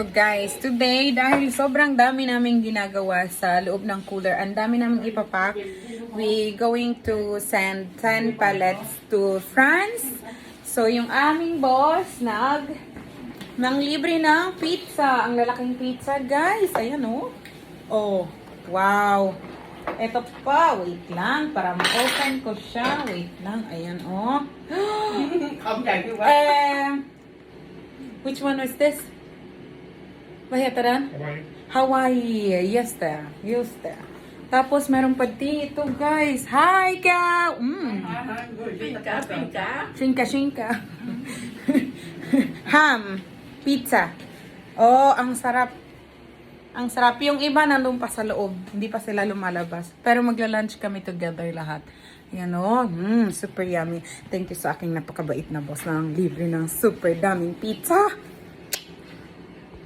Guys, today dahil sobrang dami naming ginagawa sa loob ng cooler, ang dami naming ipapack, we going to send 10 pallets to France. So yung aming boss nang libre ng pizza, ang lalaking pizza guys, ayan oh. Oh, wow. Ito pa, wait lang para ma-open ko siya, wait lang, ayan oh. Which one was this? Vad heter den? Hawaii. Yes there. Just there. Tapos meron pa dito, guys. Hi, ka! Shinka. Ham. Pizza. Oh, ang sarap. Ang sarap. Yung iba nandun pa sa loob. Hindi pa sila lumalabas. Pero magla-lunch kami together lahat. Yan o. Super yummy. Thank you sa aking napakabait na boss na libre ng super daming pizza.